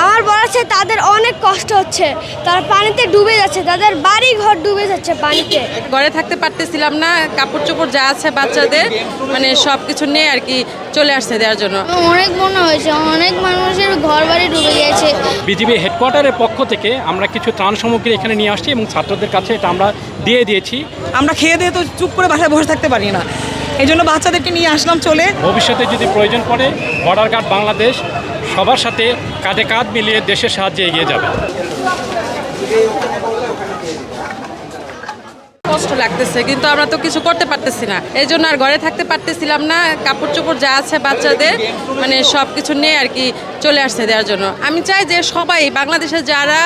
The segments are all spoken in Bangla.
আমার বলা আছে তাদের অনেক কষ্ট হচ্ছে, তারা পানিতে ডুবে যাচ্ছে, তাদের বাড়ি ঘর ডুবে যাচ্ছে পানিতে। ঘরে থাকতে পারতেছিলাম না, কাপড় চোপড় যা আছে বাচ্চাদের মানে সব কিছু নিয়ে আর কি চলে আসছে দেওয়ার জন্য। অনেক মনে হয়েছে, অনেক মানুষের ঘর বাড়ি ডুবে গিয়েছে। বিজিবি হেডকোয়ার্টারের পক্ষ থেকে আমরা কিছু ত্রাণ সামগ্রী এখানে নিয়ে আসছি এবং ছাত্রদের কাছে এটা আমরা দিয়ে দিয়েছি। আমরা খেয়ে দিয়ে তো চুপ করে বাসায় বসে থাকতে পারি না, এই জন্য বাচ্চাদেরকে নিয়ে আসলাম চলে। ভবিষ্যতে যদি প্রয়োজন পড়ে বর্ডার গার্ড বাংলাদেশ সবার সাথে কাঁধে কাঁধ মিলিয়ে দেশের সাহায্যে এগিয়ে যাবে। কষ্ট লাগতেছে কিন্তু আমরা তো কিছু করতে পারতেছি না, এই জন্য আর ঘরে থাকতে পারতেছিলাম না। কাপড় চোপড় যা আছে বাচ্চাদের মানে সব কিছু নিয়ে আর কি চলে আসছে দেওয়ার জন্য। আমি চাই যে সবাই বাংলাদেশে যারা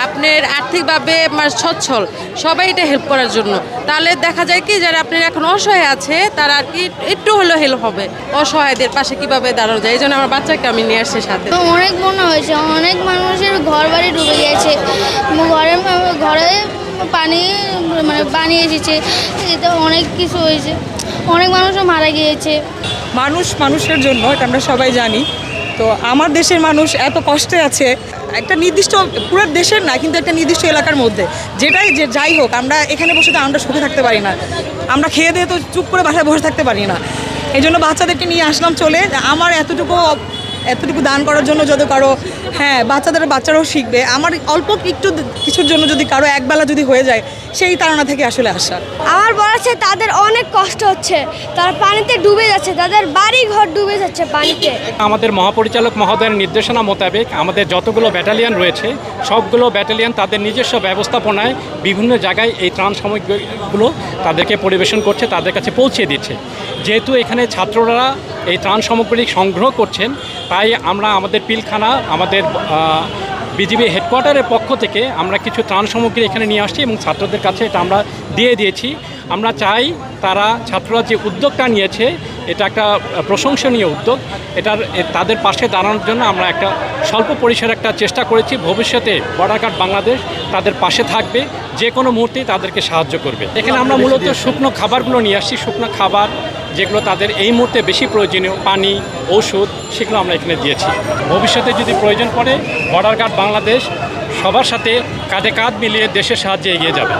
আপনার আর্থিকভাবে সচ্ছল সবাই এটা হেল্প করার জন্য, তাহলে দেখা যায় কি যারা আপনার এখন অসহায় আছে তারা আর কি একটু হলেও হেল্প হবে। অসহায়দের পাশে কিভাবে দাঁড়ানো যায়, এই জন্য আমার বাচ্চাকে আমি নিয়ে আসছি সাথে। অনেক মনে হয়েছে, অনেক মানুষের ঘর বাড়ি ডুবে গিয়েছে, ঘরে পানি মানে পানি এসেছে, এতে অনেক কিছু হয়েছে, অনেক মানুষও মারা গিয়েছে। মানুষের জন্য এটা আমরা সবাই জানি। তো আমার দেশের মানুষ এত কষ্টে আছে, একটা নির্দিষ্ট পুরো দেশের না কিন্তু একটা নির্দিষ্ট এলাকার মধ্যে, যাই হোক আমরা এখানে বসে তো আমরা সুখে থাকতে পারি না, আমরা খেয়ে দিয়ে তো চুপ করে বাসায় বসে থাকতে পারি না, এই জন্য বাচ্চাদেরকে নিয়ে আসলাম চলে। আমার এতটুকু দান করার জন্য যদি কারো বাচ্চারাও শিখবে, আমার অল্প একটু কিছুর জন্য যদি কারো একবেলা যদি হয়ে যায়, সেই তাড়না থেকে আসলে আসা। আমার বলা আছে তাদের অনেক কষ্ট হচ্ছে, তারা পানিতে ডুবে যাচ্ছে, তাদের বাড়ি ঘর ডুবে যাচ্ছে পানিতে। আমাদের মহাপরিচালক মহোদয়ের নির্দেশনা মোতাবেক আমাদের যতগুলো ব্যাটালিয়ন রয়েছে সবগুলো ব্যাটালিয়ন তাদের নিজস্ব ব্যবস্থাপনায় বিভিন্ন জায়গায় এই ত্রাণ সামগ্রীগুলো তাদেরকে পরিবেশন করছে, তাদের কাছে পৌঁছে দিচ্ছে। যেহেতু এখানে ছাত্ররা এই ত্রাণ সামগ্রী সংগ্রহ করছেন, তাই আমরা আমাদের পিলখানা আমাদের বিজিবি হেডকোয়ার্টারের পক্ষ থেকে আমরা কিছু ত্রাণ সামগ্রী এখানে নিয়ে আসছি এবং ছাত্রদের কাছে এটা আমরা দিয়ে দিয়েছি। আমরা চাই ছাত্ররা যে উদ্যোগটা নিয়েছে এটা একটা প্রশংসনীয় উদ্যোগ, তাদের পাশে দাঁড়ানোর জন্য আমরা একটা স্বল্প পরিসরে একটা চেষ্টা করেছি। ভবিষ্যতে বর্ডার গার্ড বাংলাদেশ তাদের পাশে থাকবে, যে কোনো মুহূর্তেই তাদেরকে সাহায্য করবে। এখানে আমরা মূলত শুকনো খাবারগুলো নিয়ে আসছি, শুকনো খাবার যেগুলো তাদের এই মুহূর্তে বেশি প্রয়োজনীয়, পানি, ঔষধ, সেগুলো আমরা এখানে দিয়েছি। ভবিষ্যতে যদি প্রয়োজন পড়ে বর্ডার গার্ড বাংলাদেশ সবার সাথে কাঁধে কাঁধ মিলিয়ে দেশের সাহায্যে এগিয়ে যাবে।